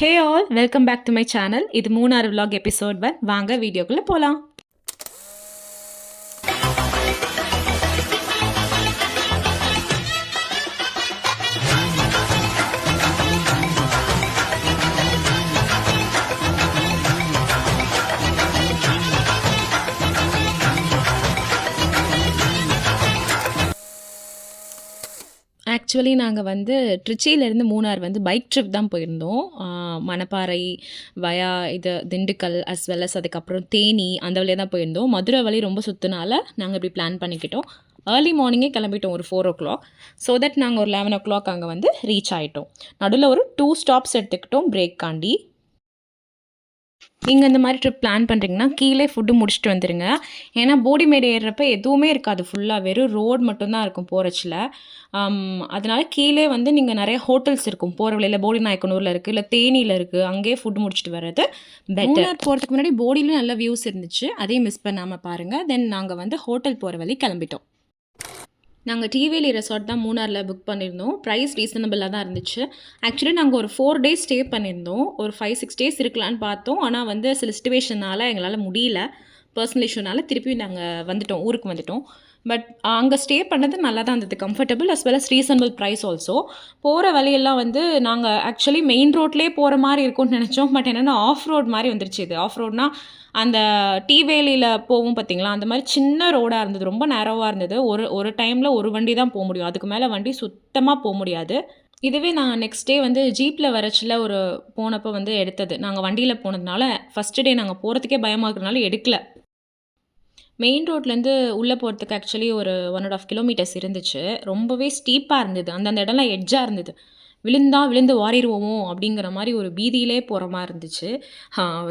Hey all, welcome back to my channel. இது 3ஆவது vlog episode 1. வாங்க வீடியோக்குள்ளே போகலாம். ஆக்சுவலி நாங்கள் ட்ரிச்சியிலேருந்து மூணார் பைக் ட்ரிப் தான் போயிருந்தோம். மணப்பாறை வயா திண்டுக்கல் அஸ் வெல் அஸ் அதுக்கப்புறம் தேனி அந்த வழியாக தான் போயிருந்தோம். மதுரை வழி ரொம்ப சுற்றினால நாங்கள் இப்படி பிளான் பண்ணிக்கிட்டோம். ஏர்லி மார்னிங்கே கிளம்பிட்டோம் ஒரு 4 o'clock. ஸோ தட் நாங்கள் ஒரு 11 o'clock அங்கே ரீச் ஆகிட்டோம். நடுவில் ஒரு 2 stops எடுத்துக்கிட்டோம் பிரேக் காண்டி. நீங்கள் இந்த மாதிரி ட்ரிப் பிளான் பண்ணுறீங்கன்னா கீழே ஃபுட்டு முடிச்சுட்டு வந்துடுங்க. ஏன்னா போடிமேடு ஏறுறப்ப எதுவுமே இருக்காது, ஃபுல்லாக வெறும் ரோடு மட்டும்தான் இருக்கும் போகிறச்சில். அதனால் கீழே நீங்கள் நிறைய ஹோட்டல்ஸ் இருக்கும் போகிற வழியில். போடி நாயக்கனூரில் இருக்குது, இல்லை தேனியில் இருக்குது. அங்கேயே ஃபுட்டு முடிச்சுட்டு வர்றது பெட்டர். போகிறதுக்கு முன்னாடி போடியிலும் நல்ல வியூஸ் இருந்துச்சு, அதையும் மிஸ் பண்ணாமல் பாருங்கள். தென் நாங்கள் ஹோட்டல் போகிற வழி கிளம்பிட்டோம். நாங்கள் டிவேலி ரெசார்ட் தான் மூணாரில் புக் பண்ணியிருந்தோம். ப்ரைஸ் ரீசனபிளாக தான் இருந்துச்சு. ஆக்சுவலி நாங்கள் ஒரு 4 days ஸ்டே பண்ணியிருந்தோம். ஒரு 5-6 days இருக்கலான்னு பார்த்தோம். ஆனால் சில சிச்சுவேஷனால் எங்களால் முடியல. பர்சனல் இஷ்யூனால் திருப்பி நாங்கள் ஊருக்கு வந்துட்டோம். பட் அங்கே ஸ்டே பண்ணது நல்லா தான் இருந்தது, comfortable as well as reasonable price also. போகிற வழியெல்லாம் நாங்கள் ஆக்சுவலி மெயின் ரோட்லேயே போகிற மாதிரி இருக்கும்னு நினச்சோம். பட் என்னென்னா ஆஃப் ரோட் மாதிரி வந்துருச்சு. இது ஆஃப் ரோட்னா அந்த டீவேலியில் போகும் பார்த்தீங்களா, அந்த மாதிரி சின்ன ரோடாக இருந்தது, ரொம்ப நேரோவாக இருந்தது. ஒரு டைமில் ஒரு வண்டி தான் போக முடியும், அதுக்கு மேலே வண்டி சுத்தமாக போக முடியாது. இதுவே நான் நெக்ஸ்ட் டே ஜீப்பில் வரச்சில் போனப்போ எடுத்தது. நாங்கள் வண்டியில் போனதுனால ஃபஸ்ட்டு டே நாங்கள் போகிறதுக்கே பயமாக இருக்கிறதுனால எடுக்கல. மெயின் ரோட்லேருந்து உள்ளே போகிறதுக்கு ஆக்சுவலி ஒரு 1.5 kilometers இருந்துச்சு. ரொம்பவே ஸ்டீப்பாக இருந்தது. அந்தந்த இடம்லாம் எட்ஜாக இருந்தது. விழுந்து வாரிடுவோமோ அப்படிங்கிற மாதிரி ஒரு பீதியிலே போகிற மாதிரி இருந்துச்சு.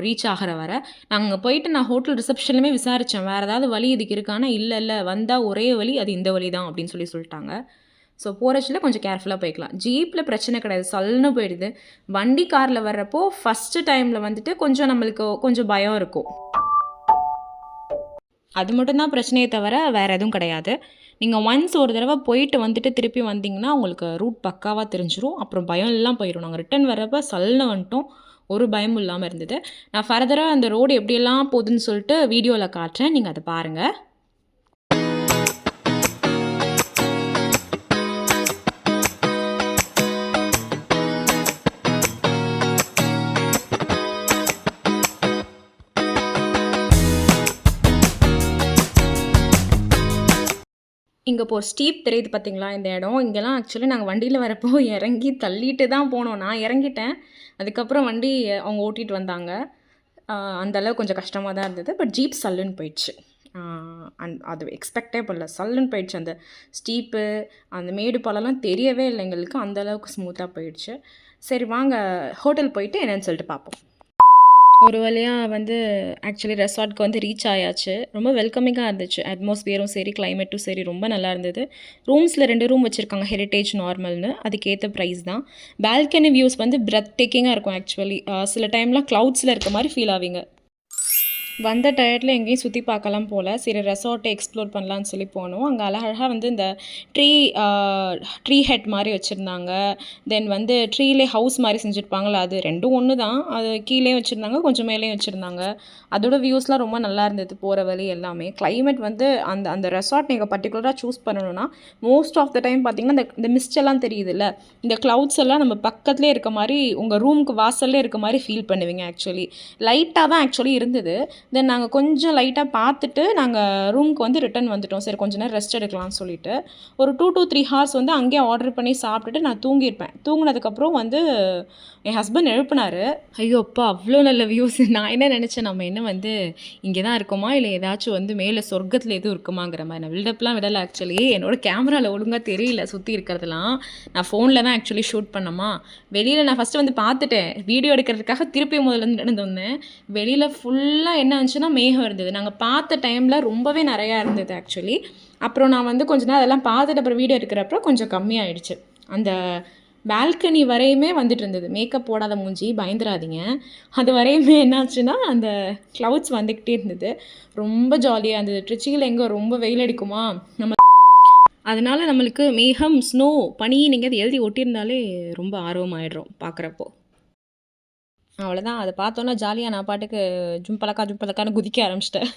ரீச் ஆகிற வர நாங்கள் போயிட்டு நான் ஹோட்டல் ரிசப்ஷன்லுமே விசாரித்தேன், வேறு ஏதாவது வழி இதுக்கு இருக்கானா. இல்லை வந்தால் ஒரே வழி, அது இந்த வழி தான் அப்படின்னு சொல்லிட்டாங்க. ஸோ போகிறச்சில் கொஞ்சம் கேர்ஃபுல்லாக போய்க்கலாம். ஜீப்பில் பிரச்சனை கிடையாது, சல்லுன்னு போயிடுது. வண்டி காரில் வர்றப்போ ஃபஸ்ட்டு டைமில் கொஞ்சம் நம்மளுக்கு கொஞ்சம் பயம் இருக்கும். அது மட்டும்தான் பிரச்சனையே தவிர வேறு எதுவும் கிடையாது. நீங்கள் ஒன்ஸ் ஒரு தடவை போயிட்டு திருப்பி வந்தீங்கன்னா உங்களுக்கு ரூட் பக்காவாக தெரிஞ்சிடும். அப்புறம் பயம் எல்லாம் போயிடும். நாங்கள் ரிட்டன் வர்றப்போ சல்லுன்னு வந்துட்டோம், ஒரு பயமும் இல்லாமல் இருந்தது. நான் ஃபர்தராக அந்த ரோடு எப்படியெல்லாம் போகுதுன்னு சொல்லிட்டு வீடியோவில் காட்டுறேன், நீங்கள் அதை பாருங்கள். இங்கே இப்போ ஸ்டீப் தெரியுது பார்த்தீங்களா இந்த இடம். இங்கெல்லாம் ஆக்சுவலி நாங்கள் வண்டியில் வரப்போ இறங்கி தள்ளிட்டு தான் போனோம். நான் இறங்கிட்டேன், அதுக்கப்புறம் வண்டி அவங்க ஓட்டிகிட்டு வந்தாங்க. அந்தளவு கொஞ்சம் கஷ்டமாக தான் இருந்தது. பட் ஜீப் சல்லுன்னு போயிடுச்சு. அது எக்ஸ்பெக்டே பண்ணல, சல்லுன்னு போயிடுச்சு. அந்த ஸ்டீப்பு அந்த மேடு பாலெல்லாம் தெரியவே இல்லை எங்களுக்கு, அந்தளவுக்கு ஸ்மூத்தாக போயிடுச்சு. சரி வாங்க ஹோட்டல் போயிட்டு என்னென்னு சொல்லிட்டு பார்ப்போம். ஒரு வழியாக ஆக்சுவலி ரெசார்ட்க்கு ரீச் ஆயாச்சு. ரொம்ப வெல்கமிங்காக இருந்துச்சு. அட்மாஸ்பியரும் சரி, கிளைமேட்டும் சரி, ரொம்ப நல்லா இருந்தது. ரூம்ஸில் 2 ரூம் வச்சுருக்காங்க, ஹெரிட்டேஜ் நார்மல்னு. அதுக்கேற்ற ப்ரைஸ் தான். பால்கனி வியூஸ் பிரெத் டேக்கிங்காக இருக்கும் ஆக்சுவலி. சில டைம்லாம் க்ளவுட்ஸில் இருக்க மாதிரி ஃபீல் ஆவீங்க. வந்த டயர்டில் எங்கேயும் சுற்றி பார்க்கலாம் போல். சரி ரெசார்ட்டை எக்ஸ்ப்ளோர் பண்ணலான்னு சொல்லி போனோம். அங்கே அழகழகாக இந்த ட்ரீ ஹெட் மாதிரி வச்சுருந்தாங்க. தென் ட்ரீலே ஹவுஸ் மாதிரி செஞ்சுருப்பாங்களா, அது ரெண்டும் ஒன்று தான். அது கீழே வச்சுருந்தாங்க, கொஞ்சம் மேலேயும் வச்சுருந்தாங்க. அதோட வியூஸ்லாம் ரொம்ப நல்லா இருந்தது போகிற வழி எல்லாமே. கிளைமேட் அந்த அந்த ரெசார்ட் நீங்கள் பர்டிகுலராக சூஸ் பண்ணணும்னா மோஸ்ட் ஆஃப் த டைம் பார்த்திங்கன்னா இந்த மிஸ்ட் எல்லாம் தெரியுதுல்ல, இந்த க்ளவுட்ஸ் எல்லாம் நம்ம பக்கத்துலேயே இருக்க மாதிரி, உங்கள் ரூமுக்கு வாசல்லே இருக்க மாதிரி ஃபீல் பண்ணுவீங்க. ஆக்சுவலி லைட்டாக தான் ஆக்சுவலி இருந்தது. தென் நாங்கள் கொஞ்சம் லைட்டாக பார்த்துட்டு நாங்கள் ரூமுக்கு ரிட்டன் வந்துட்டோம். சரி கொஞ்சம் நேரம் ரெஸ்ட் எடுக்கலாம்னு சொல்லிட்டு ஒரு 2 to 3 hours அங்கேயே ஆர்டர் பண்ணி சாப்பிட்டுட்டு நான் தூங்கியிருப்பேன். தூங்கினதுக்கப்புறம் என் ஹஸ்பண்ட் எழுப்பினார். ஐயோ அப்பா, அவ்வளோ நல்ல வியூஸ். நான் என்ன நினச்சேன், நம்ம என்ன இங்கே தான் இருக்கோமா, இல்லை ஏதாச்சும் மேலே சொர்க்கத்தில் எதுவும் இருக்குமாங்கிற மாதிரி. நான் பில்டப்லாம் விடலை. ஆக்சுவலி என்னோட கேமராவில் ஒழுங்காக தெரியல சுற்றி இருக்கிறதுலாம். நான் ஃபோனில் தான் ஆக்சுவலி ஷூட் பண்ணமா. வெளியில் நான் ஃபஸ்ட்டு பார்த்துட்டேன், வீடியோ எடுக்கிறதுக்காக திருப்பி முதல்ல நடந்து வந்தேன். வெளியில் ஃபுல்லாக என்ன இருந்துச்சுன்னா மேகம் இருந்தது. நாங்கள் பார்த்த டைமில் ரொம்பவே நிறையா இருந்தது ஆக்சுவலி. அப்புறம் நான் கொஞ்ச நேரம் அதெல்லாம் பார்த்துட்டு அப்புறம் வீடியோ எடுக்கிறப்போ கொஞ்சம் கம்மியாகிடுச்சு. அந்த பால்கனி வரையுமே இருந்தது. மேக்கப் போடாத மூஞ்சி, பயந்துடாதீங்க. அது வரையுமே என்னாச்சுன்னா அந்த க்ளவுட்ஸ் வந்துக்கிட்டே இருந்தது. ரொம்ப ஜாலியாக இருந்தது. ட்ரிச்சியில் எங்கே ரொம்ப வெயில் அடிக்குமா, அதனால் நம்மளுக்கு மேகம், ஸ்னோ, பனி நீங்கள் அது எழுதி ஒட்டியிருந்தாலே ரொம்ப ஆர்வமாயிடுறோம் பார்க்குறப்போ. அவ்வளோதான். அத பார்த்தோன்னே ஜாலியா நான் பாட்டுக்கு ஜும்பலக்கா ஜும்பலக்கான்னு குதிக்க ஆரம்பிச்சுட்டேன்.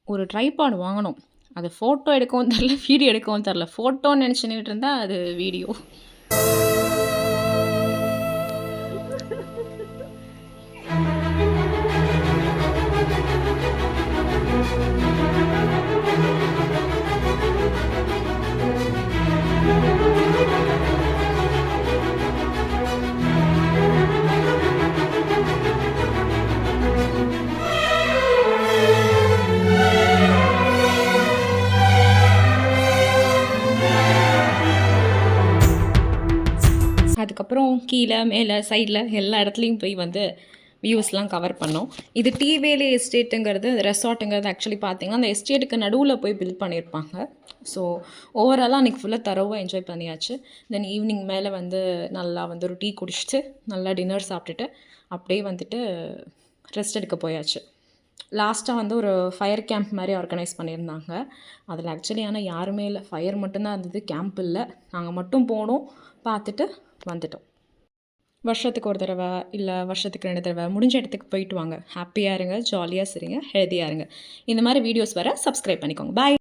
ஒரு ட்ரைபாட் வாங்கணும். அது ஃபோட்டோ எடுக்கவும் தெரில, வீடியோ எடுக்கவும் தெரில. ஃபோட்டோன்னு நெனச்சு நின்னுட்டு இருந்தா அது வீடியோ. அதுக்கப்புறம் கீழ, மேல, சைட்ல எல்லா இடத்துலயும் போய் வந்து வியூஸ்லாம் கவர் பண்ணோம். இது டீ வேலி எஸ்டேட்டுங்கிறது, ரெசார்ட்டுங்கிறது ஆக்சுவலி பார்த்தீங்கன்னா, அந்த எஸ்டேட்டுக்கு நடுவுல போய் பில்ட் பண்ணியிருப்பாங்க. ஸோ ஓவராலா அன்றைக்கி ஃபுல்லா தரோவா என்ஜாய் பண்ணியாச்சு. தென் ஈவினிங் மேலே வந்து நல்லா வந்து ஒரு டீ குடிச்சிட்டு, நல்லா டின்னர் சாப்பிட்டுட்டு, அப்படியே வந்துட்டு ரெஸ்ட் எடுக்க போயாச்சு. லாஸ்ட்டா வந்து ஒரு ஃபயர் கேம்ப் மாரி ஆர்கனைஸ் பண்ணியிருந்தாங்க. அதில ஆக்சுவலி ஆனா யாருமே இல்ல. ஃபயர் மட்டும் தான் இருந்தது. கேம்ப் இல்ல. நாங்க மட்டும் போனோம். பார்த்துட்டு வந்துட்டோம். வருஷத்துக்கு ஒரு தடவ, இல்ல வருஷத்துக்கு 2 தடவ முடிஞ்ச இடத்துக்கு போயிட்டு வாங்க. ஹேப்பியா இருங்க, ஜாலியா சிரிங்க, ஹெல்தியா இருங்க. இந்த மாரி வீடியோஸ் வர சப்ஸ்கிரைப் பண்ணிக்கோங்க. பாய்.